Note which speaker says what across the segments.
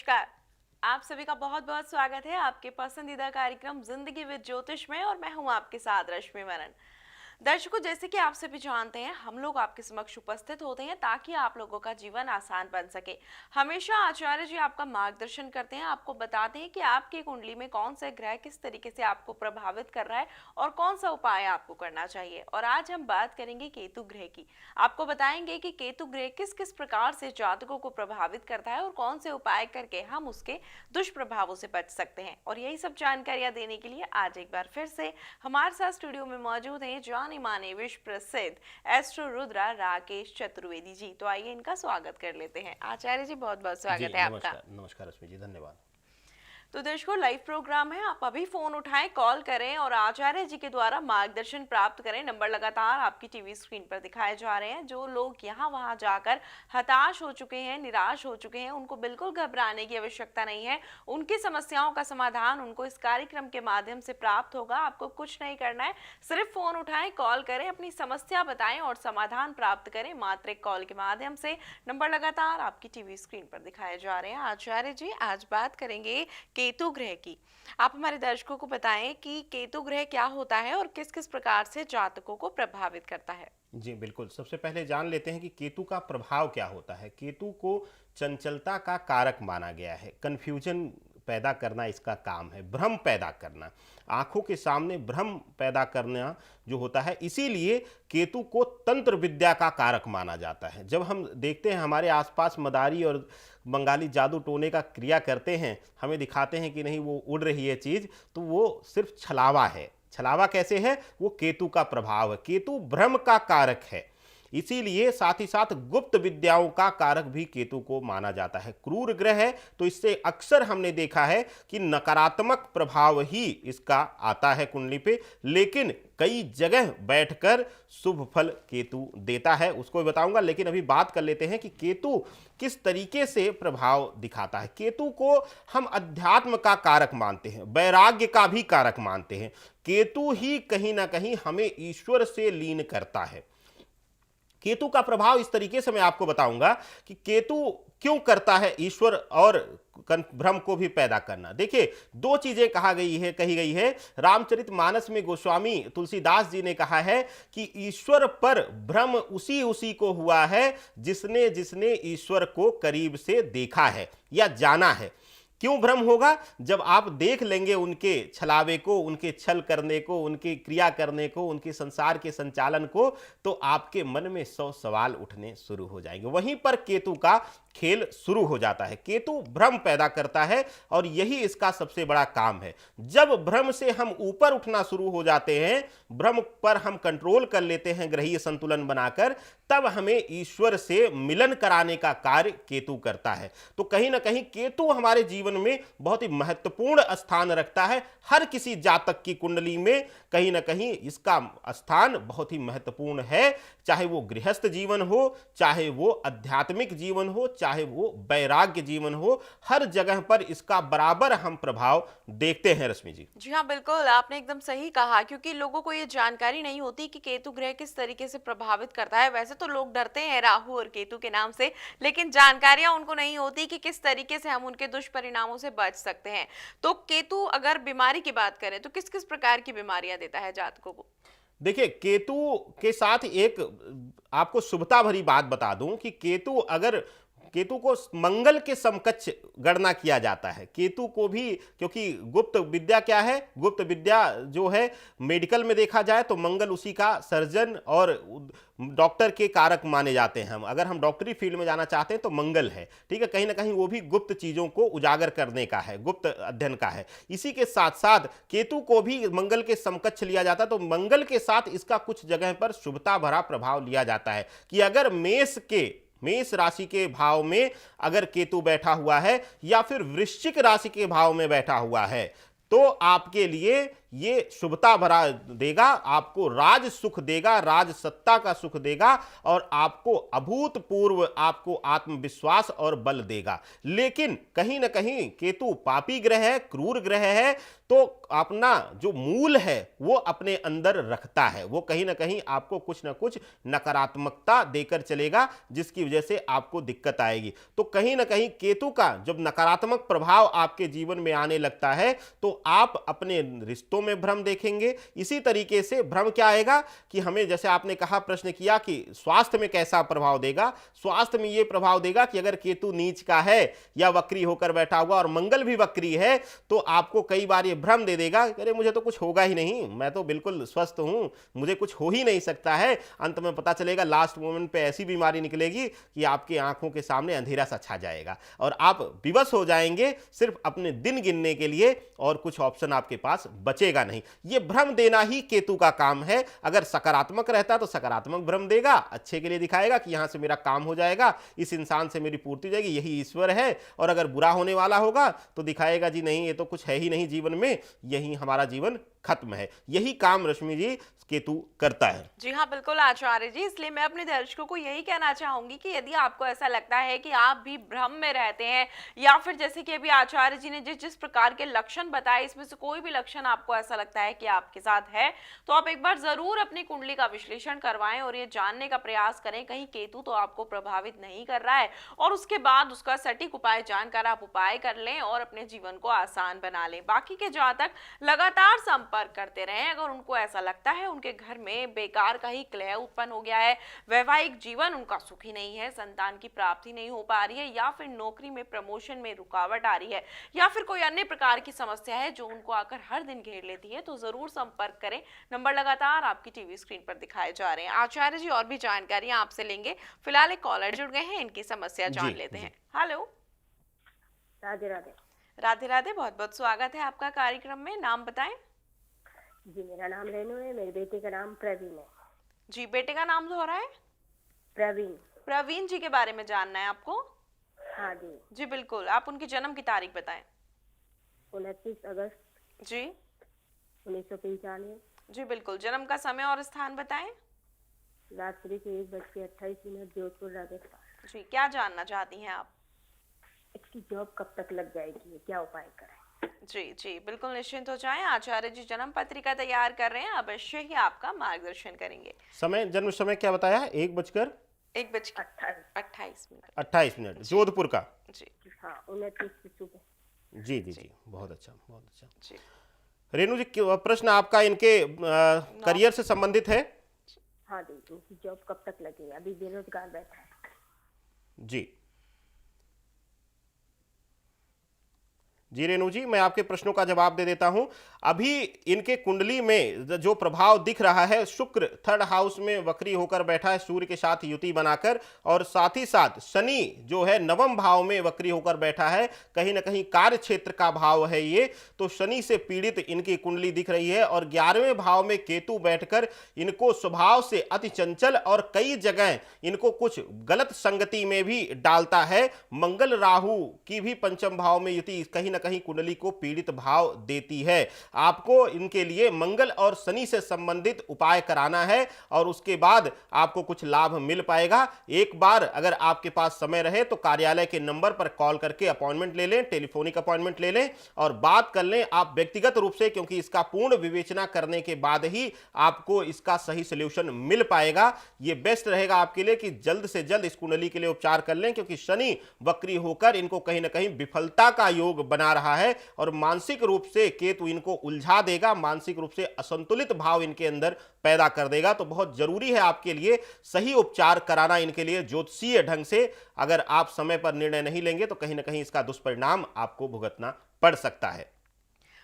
Speaker 1: नमस्कार। आप सभी का बहुत बहुत स्वागत है आपके पसंदीदा कार्यक्रम जिंदगी विद ज्योतिष में और मैं हूं आपके साथ रश्मि मनन। दर्शकों, जैसे कि आप सभी जानते हैं, हम लोग आपके समक्ष उपस्थित होते हैं ताकि आप लोगों का जीवन आसान बन सके। हमेशा आचार्य जी आपका मार्गदर्शन करते हैं, आपको बताते हैं कि आपकी कुंडली में कौन सा ग्रह किस तरीके से आपको प्रभावित कर रहा है और कौन सा उपाय आपको करना चाहिए। और आज हम बात करेंगे केतु ग्रह की। आपको बताएंगे कि केतु ग्रह किस किस प्रकार से जातकों को प्रभावित करता है और कौन से उपाय करके हम उसके दुष्प्रभावों से बच सकते हैं। और यही सब जानकारियां देने के लिए आज एक बार फिर से हमारे साथ स्टूडियो में मौजूद हैं जाने माने विश्व प्रसिद्ध एस्ट्रो रुद्रा राकेश चतुर्वेदी जी। तो आइए इनका स्वागत कर लेते हैं। आचार्य जी, बहुत बहुत स्वागत है आपका।
Speaker 2: नमस्कार रश्मि जी, धन्यवाद।
Speaker 1: तो दर्शकों, लाइव प्रोग्राम है, आप अभी फोन उठाएं, कॉल करें और आचार्य जी के द्वारा मार्गदर्शन प्राप्त करें। नंबर लगातार आपकी टीवी स्क्रीन पर दिखाए जा रहे हैं। जो लोग यहाँ वहाँ जाकर हताश हो चुके हैं, निराश हो चुके हैं, उनको बिल्कुल घबराने की आवश्यकता नहीं है। उनकी समस्याओं का समाधान उनको इस कार्यक्रम के माध्यम से प्राप्त होगा। आपको कुछ नहीं करना है, सिर्फ फोन उठाएं, कॉल करें, अपनी समस्या बताएं और समाधान प्राप्त करें मात्र एक कॉल के माध्यम से। नंबर लगातार आपकी टीवी स्क्रीन पर दिखाए जा रहे हैं। आचार्य जी, आज बात करेंगे केतु ग्रह की। आप हमारे दर्शकों को बताएं कि केतु ग्रह क्या होता है और किस किस प्रकार से जातकों को प्रभावित करता है।
Speaker 2: जी बिल्कुल, सबसे पहले जान लेते हैं कि केतु का प्रभाव क्या होता है। केतु को चंचलता का कारक माना गया है। कन्फ्यूजन पैदा करना इसका काम है, भ्रम पैदा करना, आंखों के सामने भ्रम पैदा करना जो होता है। इसीलिए केतु को तंत्र विद्या का कारक माना जाता है। जब हम देखते हैं हमारे आसपास मदारी और बंगाली जादू टोने का क्रिया करते हैं, हमें दिखाते हैं कि नहीं वो उड़ रही है चीज़, तो वो सिर्फ छलावा है। छलावा कैसे है? वो केतु का प्रभाव है। केतु भ्रम का कारक है, इसीलिए साथ ही साथ गुप्त विद्याओं का कारक भी केतु को माना जाता है। क्रूर ग्रह है तो इससे अक्सर हमने देखा है कि नकारात्मक प्रभाव ही इसका आता है कुंडली पे, लेकिन कई जगह बैठकर शुभ फल केतु देता है, उसको भी बताऊंगा। लेकिन अभी बात कर लेते हैं कि केतु किस तरीके से प्रभाव दिखाता है। केतु को हम अध्यात्म का कारक मानते हैं, वैराग्य का भी कारक मानते हैं। केतु ही कहीं ना कहीं हमें ईश्वर से लीन करता है। केतु का प्रभाव इस तरीके से मैं आपको बताऊंगा कि केतु क्यों करता है ईश्वर और भ्रम को भी पैदा करना। देखिए, दो चीजें कही गई है। रामचरितमानस में गोस्वामी तुलसीदास जी ने कहा है कि ईश्वर पर भ्रम उसी को हुआ है जिसने जिसने ईश्वर को करीब से देखा है या जाना है। क्यों भ्रम होगा? जब आप देख लेंगे उनके छलावे को, उनके छल करने को, उनके क्रिया करने को, उनके संसार के संचालन को, तो आपके मन में 100 सवाल उठने शुरू हो जाएंगे। वहीं पर केतु का खेल शुरू हो जाता है। केतु भ्रम पैदा करता है और यही इसका सबसे बड़ा काम है। जब भ्रम से हम ऊपर उठना शुरू हो जाते हैं, भ्रम पर हम कंट्रोल कर लेते हैं ग्रहीय संतुलन बनाकर, तब हमें ईश्वर से मिलन कराने का कार्य केतु करता है। तो कहीं ना कहीं केतु हमारे जीवन में बहुत ही महत्वपूर्ण स्थान रखता है। हर किसी जातक की कुंडली में कहीं ना कहीं इसका स्थान बहुत ही महत्वपूर्ण है, चाहे वो गृहस्थ जीवन हो, चाहे वो आध्यात्मिक जीवन हो, चाहे वो वैराग्य जीवन हो, हर जगह पर इसका बराबर हम प्रभाव देखते हैं। रश्मि जी,
Speaker 1: जी हाँ, बिल्कुल आपने एकदम सही कहा, क्योंकि लोगों को ये जानकारी नहीं होती कि केतु ग्रह किस तरीके से प्रभावित करता है। वैसे तो लोग डरते हैं राहु और केतु के नाम से, लेकिन जानकारियां उनको नहीं होती कि किस तरीके से हम उनके दुष्परिणामों से बच सकते हैं। तो केतु अगर बीमारी की बात करें तो किस किस प्रकार की बीमारियां देता है जातकों को?
Speaker 2: देखिए, केतु के साथ एक आपको शुभता भरी बात बता दूं कि केतु को मंगल के समकक्ष गणना किया जाता है। केतु को भी, क्योंकि गुप्त विद्या क्या है? गुप्त विद्या जो है मेडिकल में देखा जाए तो मंगल उसी का सर्जन और डॉक्टर के कारक माने जाते हैं। अगर हम डॉक्टरी फील्ड में जाना चाहते हैं तो मंगल है, ठीक है। कहीं ना कहीं वो भी गुप्त चीजों को उजागर करने का है, गुप्त अध्ययन का है। इसी के साथ साथ केतु को भी मंगल के समकक्ष लिया जाता है। तो मंगल के साथ इसका कुछ जगह पर शुभता भरा प्रभाव लिया जाता है कि अगर मेष राशि के भाव में अगर केतु बैठा हुआ है या फिर वृश्चिक राशि के भाव में बैठा हुआ है, तो आपके लिए ये शुभता भरा देगा, आपको राज सुख देगा, राज सत्ता का सुख देगा और आपको अभूतपूर्व आपको आत्मविश्वास और बल देगा। लेकिन कहीं ना कहीं केतु पापी ग्रह है, क्रूर ग्रह है, तो अपना जो मूल है वो अपने अंदर रखता है, वो कहीं ना कहीं आपको कुछ ना कुछ नकारात्मकता देकर चलेगा, जिसकी वजह से आपको दिक्कत आएगी। तो कहीं ना कहीं केतु का जब नकारात्मक प्रभाव आपके जीवन में आने लगता है तो आप अपने रिश्तों में भ्रम देखेंगे। इसी तरीके से भ्रम क्या आएगा कि हमें, जैसे आपने कहा, प्रश्न किया कि स्वास्थ्य में कैसा प्रभाव देगा, स्वास्थ्य में यह प्रभाव देगा कि अगर केतु नीच का है या वक्री होकर बैठा हुआ और मंगल भी वक्री है तो आपको कई बार ये भ्रम दे देगा, अरे मुझे तो कुछ होगा ही नहीं, मैं तो बिल्कुल स्वस्थ हूं, मुझे कुछ हो ही नहीं सकता है। अंत में पता चलेगा लास्ट मोमेंट पे ऐसी बीमारी निकलेगी कि आपकी आंखों के सामने अंधेरा सा छा जाएगा और आप विवश हो जाएंगे सिर्फ अपने दिन गिनने के लिए, और कुछ ऑप्शन आपके पास बचेगा नहीं। ये भ्रम देना ही केतु का काम है। अगर सकारात्मक रहता तो सकारात्मक भ्रम देगा, अच्छे के लिए दिखाएगा कि यहां से मेरा काम हो जाएगा, इस इंसान से मेरी पूर्ति हो जाएगी, यही ईश्वर है। और अगर बुरा होने वाला होगा तो दिखाएगा जी नहीं, ये तो कुछ है ही नहीं जीवन में, यही हमारा जीवन खत्म है। यही काम रश्मि जी केतु करता है।
Speaker 1: जी हाँ, बिल्कुल आचार्य जी। इसलिए मैं अपने दर्शकों को यही कहना चाहूंगी कि यदि आपको ऐसा लगता है कि आप भी भ्रम में रहते हैं, या फिर जैसे कि अभी आचार्य जी ने जिस प्रकार के लक्षण बताए, इसमें से कोई भी लक्षण आपको ऐसा लगता है कि आपके साथ है, तो आप एक बार जरूर अपनी कुंडली का विश्लेषण करवाएं और ये जानने का प्रयास करें कहीं केतु तो आपको प्रभावित नहीं कर रहा है, और उसके बाद उसका सटीक उपाय जानकर आप उपाय कर लें और अपने जीवन को आसान बना लें। बाकी के जातक लगातार संपर्क करते रहें। अगर उनको ऐसा लगता है उनके घर में बेकार का ही कलह उत्पन्न हो गया है, वैवाहिक जीवन उनका सुखी नहीं है, संतान की प्राप्ति नहीं हो पा रही है, या फिर नौकरी में प्रमोशन में रुकावट आ रही है, या फिर कोई अन्य प्रकार की समस्या है जो उनको आकर हर दिन घेर लेती है, तो जरूर संपर्क करें। नंबर लगातार आपकी टीवी स्क्रीन पर दिखाए जा रहे हैं। आचार्य जी और भी जानकारी आपसे लेंगे, फिलहाल एक कॉलर जुड़ गए हैं, इनकी समस्या जान लेते हैं। हेलो,
Speaker 3: राधे राधे।
Speaker 1: राधे राधे, बहुत बहुत स्वागत है आपका कार्यक्रम में। नाम बताएं।
Speaker 3: जी, मेरा नाम रेनू है, मेरे बेटे का नाम प्रवीण है।
Speaker 1: जी, बेटे का नाम दोहरा है?
Speaker 3: प्रवीण।
Speaker 1: प्रवीण जी के बारे में जानना है आपको?
Speaker 3: हाँ जी।
Speaker 1: जी बिल्कुल, आप उनकी जन्म की तारीख बताएं।
Speaker 3: 29 अगस्त
Speaker 1: जी
Speaker 3: 1995।
Speaker 1: जी बिल्कुल, जन्म का समय और स्थान बताएं।
Speaker 3: रात्रि के 1:28 जोधपुर, राजस्थान।
Speaker 1: जी, क्या जानना चाहती हैं आप?
Speaker 3: इसकी जॉब कब तक लग जाएगी, क्या उपाय करें?
Speaker 1: जी जी बिल्कुल, निश्चिंत हो जाएं। आचार्य जी जन्म पत्रिका तैयार कर रहे हैं, अवश्य ही आपका मार्गदर्शन करेंगे।
Speaker 2: समय, जन्म समय क्या बताया?
Speaker 1: 1:28
Speaker 2: जोधपुर का।
Speaker 1: जी
Speaker 3: हाँ, 29 सुबह।
Speaker 2: जी जी जी, बहुत अच्छा, बहुत अच्छा।
Speaker 1: जी
Speaker 2: रेणु जी, प्रश्न आपका इनके करियर से संबंधित है?
Speaker 3: हाँ जी, इनकी जॉब कब तक लगेगी, अभी बेरोजगार बैठा है।
Speaker 2: जी जी रेणु जी, मैं आपके प्रश्नों का जवाब दे देता हूं। अभी इनके कुंडली में जो प्रभाव दिख रहा है, शुक्र 3rd हाउस में वक्री होकर बैठा है सूर्य के साथ युति बनाकर, और साथ ही साथ शनि जो है 9वें भाव में वक्री होकर बैठा है, कहीं ना कहीं कार्य क्षेत्र का भाव है ये, तो शनि से पीड़ित इनकी कुंडली दिख रही है। और 11वें भाव में केतु बैठकर इनको स्वभाव से अति चंचल और कई जगह इनको कुछ गलत संगति में भी डालता है। मंगल राहु की भी 5म भाव में युति कहीं ना कहीं कुंडली को पीड़ित भाव देती है। आपको इनके लिए मंगल और शनि से संबंधित उपाय कराना है और उसके बाद आपको कुछ लाभ मिल पाएगा। एक बार अगर आपके पास समय रहे तो कार्यालय के नंबर पर कॉल करके अपॉइंटमेंट ले लें, टेलीफोनिक अपॉइंटमेंट ले लें और बात कर लें आप व्यक्तिगत रूप से, क्योंकि इसका पूर्ण विवेचना करने के बाद ही आपको इसका सही सोल्यूशन मिल पाएगा। यह बेस्ट रहेगा आपके लिए कि जल्द से जल्द इस कुंडली के लिए उपचार कर लें, क्योंकि शनि वक्री होकर इनको कहीं ना कहीं विफलता का योग बना रहा है और मानसिक रूप से केतु इनको उलझा देगा, मानसिक रूप से असंतुलित भाव इनके अंदर पैदा कर देगा। तो बहुत जरूरी है आपके लिए सही उपचार कराना इनके लिए ज्योतिषीय ढंग से। अगर आप समय पर निर्णय नहीं लेंगे तो कहीं ना कहीं इसका दुष्परिणाम आपको भुगतना पड़ सकता है।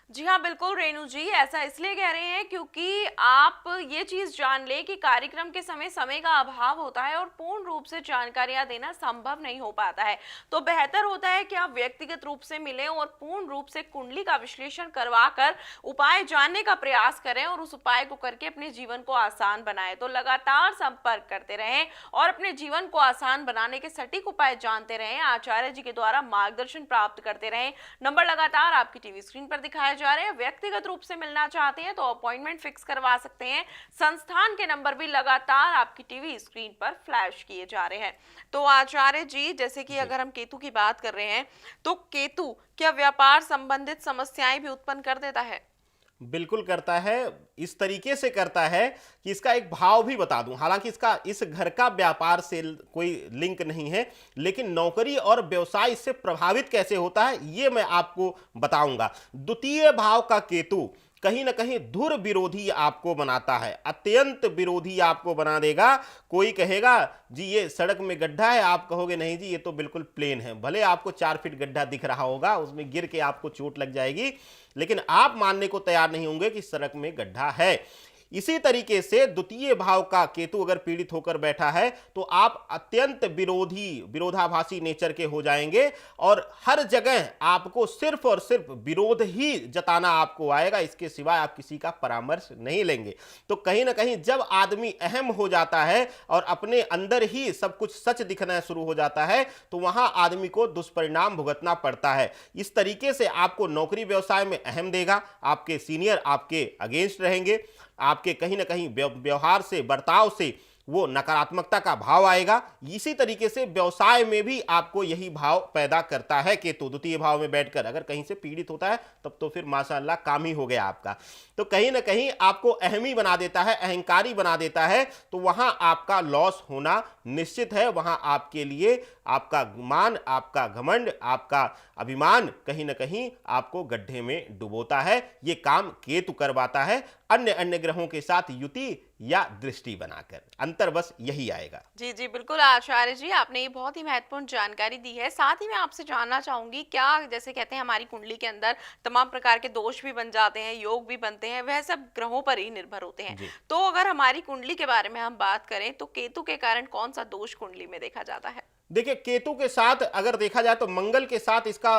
Speaker 1: जी हाँ बिल्कुल रेणु जी, ऐसा इसलिए कह रहे हैं क्योंकि आप ये चीज जान ले कि कार्यक्रम के समय का अभाव होता है और पूर्ण रूप से जानकारियां देना संभव नहीं हो पाता है। तो बेहतर होता है कि आप व्यक्तिगत रूप से मिलें और पूर्ण रूप से कुंडली का विश्लेषण करवाकर उपाय जानने का प्रयास करें और उस उपाय को करके अपने जीवन को आसान बनाएं। तो लगातार संपर्क करते रहें और अपने जीवन को आसान बनाने के सटीक उपाय जानते रहें, आचार्य जी के द्वारा मार्गदर्शन प्राप्त करते रहें। नंबर लगातार आपकी टीवी स्क्रीन पर दिखाया जा रहे हैं, व्यक्तिगत रूप से मिलना चाहते हैं तो अपॉइंटमेंट फिक्स करवा सकते हैं। संस्थान के नंबर भी लगातार आपकी टीवी स्क्रीन पर फ्लैश किए जा रहे हैं। तो आचार्य जी, जैसे कि अगर हम केतु की बात कर रहे हैं तो केतु क्या व्यापार संबंधित समस्याएं भी उत्पन्न कर देता है?
Speaker 2: बिल्कुल करता है। इस तरीके से करता है कि इसका एक भाव भी बता दूं। हालांकि इसका इस घर का व्यापार से कोई लिंक नहीं है, लेकिन नौकरी और व्यवसाय इससे प्रभावित कैसे होता है ये मैं आपको बताऊंगा। द्वितीय भाव का केतु कहीं ना कहीं धुर विरोधी आपको बनाता है, अत्यंत विरोधी आपको बना देगा। कोई कहेगा जी ये सड़क में गड्ढा है, आप कहोगे नहीं जी ये तो बिल्कुल प्लेन है। भले आपको 4 फीट गड्ढा दिख रहा होगा, उसमें गिर के आपको चोट लग जाएगी, लेकिन आप मानने को तैयार नहीं होंगे कि सड़क में गड्ढा है। इसी तरीके से द्वितीय भाव का केतु अगर पीड़ित होकर बैठा है तो आप अत्यंत विरोधाभासी नेचर के हो जाएंगे और हर जगह आपको सिर्फ और सिर्फ विरोध ही जताना आपको आएगा, इसके सिवाय आप किसी का परामर्श नहीं लेंगे। तो कहीं ना कहीं जब आदमी अहम हो जाता है और अपने अंदर ही सब कुछ सच दिखना शुरू हो जाता है तो वहां आदमी को दुष्परिणाम भुगतना पड़ता है। इस तरीके से आपको नौकरी व्यवसाय में अहम देगा, आपके सीनियर आपके अगेंस्ट रहेंगे, आपके कहीं ना कहीं व्यवहार से बर्ताव से वो नकारात्मकता का भाव आएगा। इसी तरीके से व्यवसाय में भी आपको यही भाव पैदा करता है केतु द्वितीय भाव में बैठकर अगर कहीं से पीड़ित होता है तब तो फिर माशाअल्लाह काम ही हो गया आपका। तो कहीं ना कहीं आपको अहमी बना देता है, अहंकारी बना देता है, तो वहां आपका लॉस होना निश्चित है। वहां आपके लिए आपका मान, आपका घमंड, आपका अभिमान कहीं ना कहीं आपको गड्ढे में डुबोता है। ये काम केतु करवाता है अन्य अन्य ग्रहों के साथ युति या दृष्टि बनाकर। अंतर बस यही आएगा।
Speaker 1: जी जी बिल्कुल आचार्य जी, आपने ये बहुत ही महत्वपूर्ण जानकारी दी है। साथ ही मैं आपसे जानना चाहूंगी, क्या जैसे कहते हैं हमारी कुंडली के अंदर तमाम प्रकार के दोष भी बन जाते हैं, योग भी बनते हैं, वह सब ग्रहों पर ही निर्भर होते हैं। तो अगर हमारी कुंडली के बारे में हम बात करें तो केतु के कारण कौन सा दोष कुंडली में देखा जाता है?
Speaker 2: देखिए केतु के साथ अगर देखा जाए तो मंगल के साथ इसका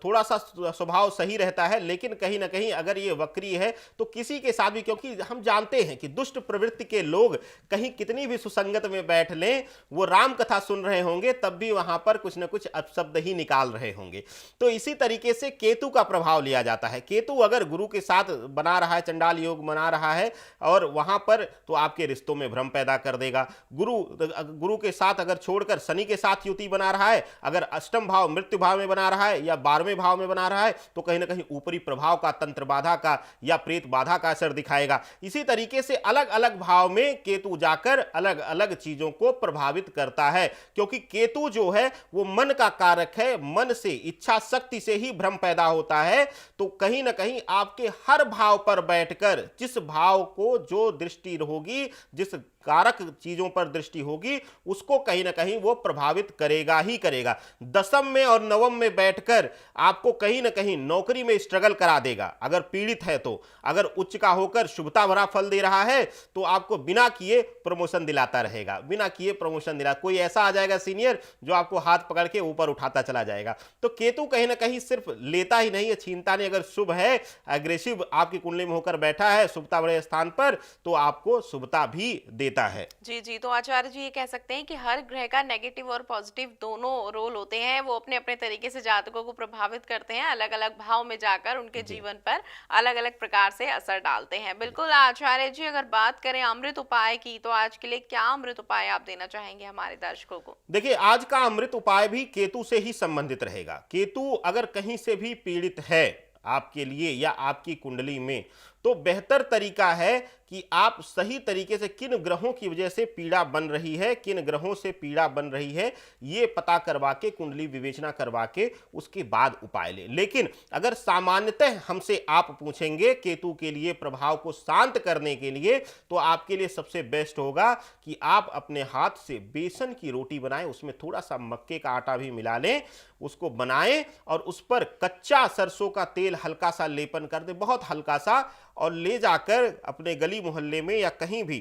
Speaker 2: थोड़ा सा स्वभाव सही रहता है, लेकिन कहीं ना कहीं अगर ये वक्री है तो किसी के साथ भी, क्योंकि हम जानते हैं कि दुष्ट प्रवृत्ति के लोग कहीं कितनी भी सुसंगत में बैठ लें, वो राम कथा सुन रहे होंगे तब भी वहां पर कुछ ना कुछ अपशब्द ही निकाल रहे होंगे। तो इसी तरीके से केतु का प्रभाव लिया जाता है। केतु अगर गुरु के साथ बना रहा है, चंडाल योग बना रहा है और वहां पर, तो आपके रिश्तों में भ्रम पैदा कर देगा। गुरु के साथ अगर छोड़कर शनि के साथ युति बना रहा है, अगर अष्टम भाव मृत्यु भाव में बना रहा है या 12वें भाव में बना रहा है तो कहीं ना कहीं ऊपरी प्रभाव का, तंत्र बाधा का या प्रेत बाधा का असर दिखाएगा। इसी तरीके से अलग अलग भाव में केतु जाकर अलग अलग चीजों को प्रभावित करता है, क्योंकि केतु जो है वो मन का कारक है। मन से, इच्छा शक्ति से ही भ्रम पैदा होता है। तो कहीं ना कहीं आपके हर भाव पर बैठकर जिस भाव को जो दृष्टि होगी, जिस कारक चीजों पर दृष्टि होगी, उसको कहीं ना कहीं वो प्रभावित करेगा ही करेगा। दशम में और नवम में बैठकर आपको कहीं ना कहीं नौकरी में स्ट्रगल करा देगा अगर पीड़ित है तो। अगर उच्च का होकर शुभता भरा फल दे रहा है तो आपको बिना किए प्रमोशन दिलाता रहेगा, बिना किए प्रमोशन दिला। कोई ऐसा आ जाएगा सीनियर जो आपको हाथ पकड़ के ऊपर उठाता चला जाएगा। तो केतु कहीं ना कहीं सिर्फ लेता ही नहीं है, छीनता नहीं। अगर शुभ है, एग्रेसिव आपकी कुंडली में होकर बैठा है शुभता बड़े स्थान पर, तो आपको शुभता भी देता है।
Speaker 1: जी जी, तो आचार्य जी ये कह सकते हैं कि हर ग्रह का नेगेटिव और पॉजिटिव दोनों रोल होते हैं, वो अपने अपने तरीके से जातकों को प्रभावित करते हैं, अलग अलग भाव में जाकर उनके जीवन पर अलग अलग प्रकार से असर डालते हैं। बिल्कुल आचार्य जी, अगर बात करें अमृत उपाय की तो आज के लिए क्या अमृत उपाय आप देना चाहेंगे हमारे दर्शकों को?
Speaker 2: देखिए आज का अमृत उपाय भी केतु से ही संबंधित रहेगा। केतु अगर कहीं से भी पीड़ित है आपके लिए या आपकी कुंडली में, तो बेहतर तरीका है कि आप सही तरीके से किन ग्रहों की वजह से पीड़ा बन रही है, किन ग्रहों से पीड़ा बन रही है, ये पता करवा के, कुंडली विवेचना करवा के उसके बाद उपाय लें। लेकिन अगर सामान्यतः हमसे आप पूछेंगे केतु के लिए प्रभाव को शांत करने के लिए, तो आपके लिए सबसे बेस्ट होगा कि आप अपने हाथ से बेसन की रोटी बनाएं, उसमें थोड़ा सा मक्के का आटा भी मिला लें, उसको बनाएं और उस पर कच्चा सरसों का तेल हल्का सा लेपन कर दें, बहुत हल्का सा, और ले जाकर अपने गली मोहल्ले में या कहीं भी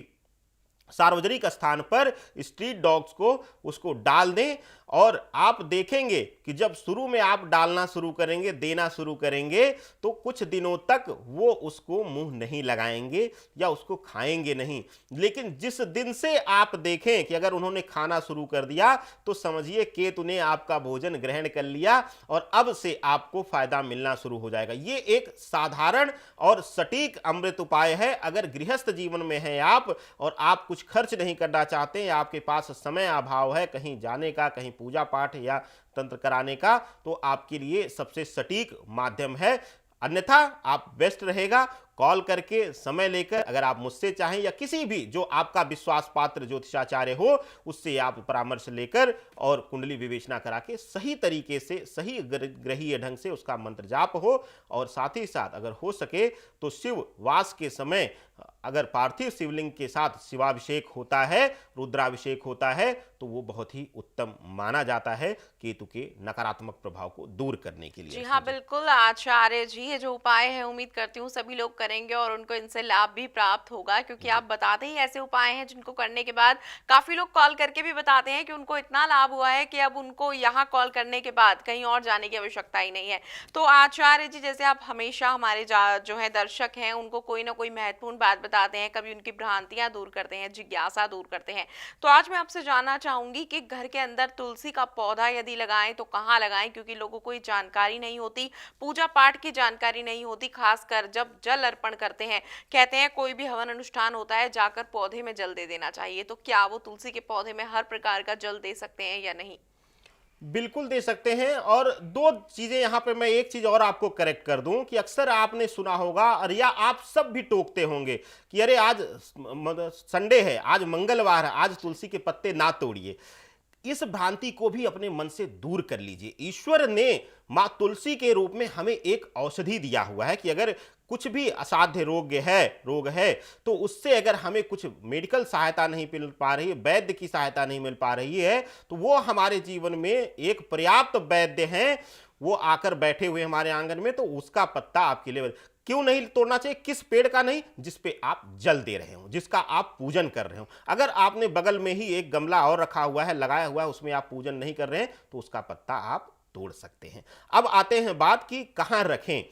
Speaker 2: सार्वजनिक स्थान पर स्ट्रीट डॉग्स को उसको डाल दें। और आप देखेंगे कि जब शुरू में आप डालना शुरू करेंगे, देना शुरू करेंगे, तो कुछ दिनों तक वो उसको मुंह नहीं लगाएंगे या उसको खाएंगे नहीं। लेकिन जिस दिन से आप देखें कि अगर उन्होंने खाना शुरू कर दिया तो समझिए केतु ने आपका भोजन ग्रहण कर लिया और अब से आपको फायदा मिलना शुरू हो जाएगा। ये एक साधारण और सटीक अमृत उपाय है। अगर गृहस्थ जीवन में हैं आप और आप कुछ खर्च नहीं करना चाहते या आपके पास समय अभाव है कहीं जाने का, कहीं पूजा पाठ या तंत्र कराने का, तो आपके लिए सबसे सटीक माध्यम है। अन्यथा आप बेस्ट रहेगा कॉल करके समय लेकर, अगर आप मुझसे चाहें या किसी भी जो आपका विश्वास पात्र ज्योतिषाचार्य हो उससे आप परामर्श लेकर और कुंडली विवेचना करा के सही तरीके से, सही ग्रहीय ढंग से उसका मंत्र जाप हो। और साथ ही साथ अगर हो सके तो शिव वास के समय अगर पार्थिव शिवलिंग के साथ शिवाभिषेक होता है, रुद्राभिषेक होता है, तो वो बहुत ही उत्तम माना जाता है केतु के नकारात्मक प्रभाव को दूर करने के लिए।
Speaker 1: जी हाँ, बिल्कुल आचार्य जी, ये जो उपाय है उम्मीद करती हूँ सभी लोग करेंगे और उनको इनसे लाभ भी प्राप्त होगा, क्योंकि आप बताते ही ऐसे उपाय हैं जिनको करने के बाद काफी लोग कॉल करके भी बताते हैं कि उनको इतना लाभ हुआ है कि अब उनको यहाँ कॉल करने के बाद कहीं और जाने की आवश्यकता ही नहीं है। तो आचार्य जी, जैसे आप हमेशा हमारे जो है दर्शक हैं उनको कोई ना कोई महत्वपूर्ण बात बताते हैं, कभी उनकी भ्रांतियां दूर करते हैं, जिज्ञासा दूर करते हैं, तो आज मैं आपसे जानना चाहूंगी कि घर के अंदर तुलसी का पौधा यदि लगाएं तो कहाँ लगाएं, क्योंकि लोगों को जानकारी नहीं होती, पूजा पाठ की जानकारी नहीं होती, खासकर जब जल अर्पण करते हैं। कहते हैं कोई भी हवन अनुष्ठान होता है जाकर पौधे में जल दे देना चाहिए, तो क्या वो तुलसी के पौधे में हर प्रकार का जल दे सकते हैं या नहीं?
Speaker 2: बिल्कुल दे सकते हैं। और दो चीजें यहां पे मैं एक चीज और आपको करेक्ट कर दूं कि अक्सर आपने सुना होगा और या आप सब भी टोकते होंगे कि अरे आज संडे है, आज मंगलवार है, आज तुलसी के पत्ते ना तोड़िए। इस भ्रांति को भी अपने मन से दूर कर लीजिए। ईश्वर ने मां तुलसी के रूप में हमें एक औषधि दिया हुआ है कि अगर कुछ भी असाध्य रोग है तो उससे अगर हमें कुछ मेडिकल सहायता नहीं मिल पा रही है, वैद्य की सहायता नहीं मिल पा रही है, तो वो हमारे जीवन में एक पर्याप्त वैद्य हैं, वो आकर बैठे हुए हमारे आंगन में, तो उसका पत्ता आपके लिए क्यों नहीं तोड़ना चाहिए? किस पेड़ का नहीं? जिस पे आप जल दे रहे हो, जिसका आप पूजन कर रहे हो। अगर आपने बगल में ही एक गमला और रखा हुआ है, लगाया हुआ है, उसमें आप पूजन नहीं कर रहे हैं, तो उसका पत्ता आप तोड़ सकते हैं। अब आते हैं बात की कहां रखें।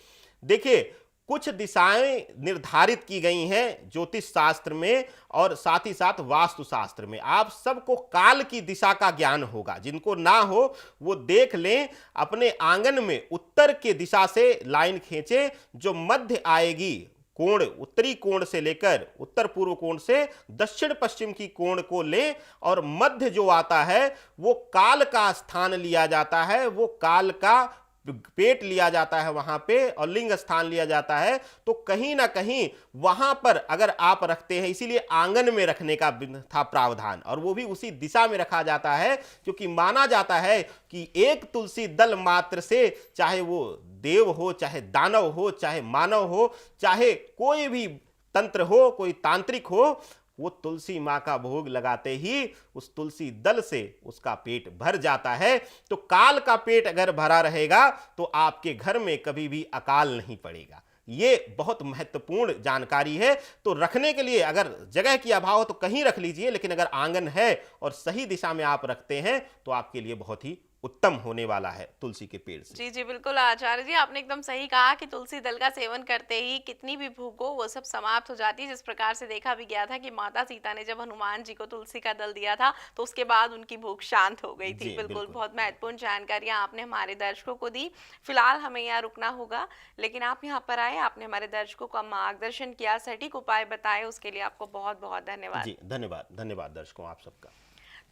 Speaker 2: देखिए, कुछ दिशाएं निर्धारित की गई हैं ज्योतिष शास्त्र में और साथ ही साथ वास्तु शास्त्र में। आप सबको काल की दिशा का ज्ञान होगा, जिनको ना हो वो देख लें। अपने आंगन में उत्तर के दिशा से लाइन खींचे, जो मध्य आएगी कोण, उत्तरी कोण से लेकर उत्तर पूर्व कोण से दक्षिण पश्चिम की कोण को लें, और मध्य जो आता है वो काल का स्थान लिया जाता है, वो काल का पेट लिया जाता है वहां पे, और लिंग स्थान लिया जाता है। तो कहीं ना कहीं वहां पर अगर आप रखते हैं, इसीलिए आंगन में रखने का था प्रावधान, और वो भी उसी दिशा में रखा जाता है, क्योंकि माना जाता है कि एक तुलसी दल मात्र से, चाहे वो देव हो, चाहे दानव हो, चाहे मानव हो, चाहे कोई भी तंत्र हो, कोई तांत्रिक हो, वो तुलसी माँ का भोग लगाते ही उस तुलसी दल से उसका पेट भर जाता है। तो काल का पेट अगर भरा रहेगा तो आपके घर में कभी भी अकाल नहीं पड़ेगा। ये बहुत महत्वपूर्ण जानकारी है। तो रखने के लिए अगर जगह की अभाव हो तो कहीं रख लीजिए, लेकिन अगर आंगन है और सही दिशा में आप रखते हैं तो आपके लिए बहुत ही उत्तम होने वाला है तुलसी के पेड़ से।
Speaker 1: जी जी बिल्कुल आचार्य जी, आपने एकदम सही कहा कि तुलसी दल का सेवन करते ही कितनी भी भूख हो वो सब समाप्त हो जाती है। जिस प्रकार से देखा भी गया था कि माता सीता ने जब हनुमान जी को तुलसी का दल दिया था तो उसके बाद उनकी भूख शांत हो गई थी। बिल्कुल, बहुत महत्वपूर्ण जानकारियां आपने हमारे दर्शकों को दी। फिलहाल हमें यहाँ रुकना होगा, लेकिन आप यहाँ पर आए, आपने हमारे दर्शकों का मार्गदर्शन किया, सटीक उपाय बताए, उसके लिए आपको बहुत बहुत धन्यवाद।
Speaker 2: जी धन्यवाद, धन्यवाद दर्शकों आप सबका।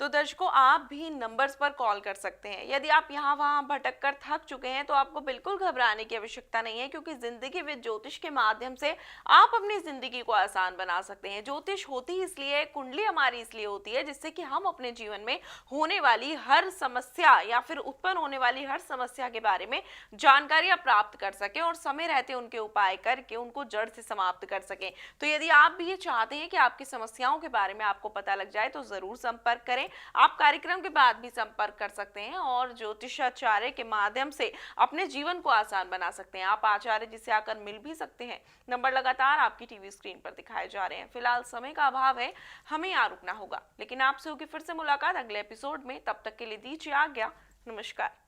Speaker 1: तो दर्शकों, आप भी नंबर्स पर कॉल कर सकते हैं। यदि आप यहाँ वहाँ भटक कर थक चुके हैं तो आपको बिल्कुल घबराने की आवश्यकता नहीं है, क्योंकि जिंदगी विद ज्योतिष के माध्यम से आप अपनी जिंदगी को आसान बना सकते हैं। ज्योतिष होती इसलिए, कुंडली हमारी इसलिए होती है जिससे कि हम अपने जीवन में होने वाली हर समस्या या फिर उत्पन्न होने वाली हर समस्या के बारे में जानकारियां प्राप्त कर सकें और समय रहते उनके उपाय करके उनको जड़ से समाप्त कर सकें। तो यदि आप भी ये चाहते हैं कि आपकी समस्याओं के बारे में आपको पता लग जाए तो जरूर संपर्क करें। में आप कार्यक्रम के बाद भी संपर्क कर सकते हैं और ज्योतिषाचार्य के माध्यम से अपने जीवन को आसान बना सकते हैं। आप आचार्य जी से आकर मिल भी सकते हैं। नंबर लगातार आपकी टीवी स्क्रीन पर दिखाए जा रहे हैं। फिलहाल समय का अभाव है, हमें यहाँ रुकना होगा, लेकिन आपसे होगी फिर से मुलाकात अगले एपिसोड में। तब तक के लिए दीजिए आज्ञा। नमस्कार।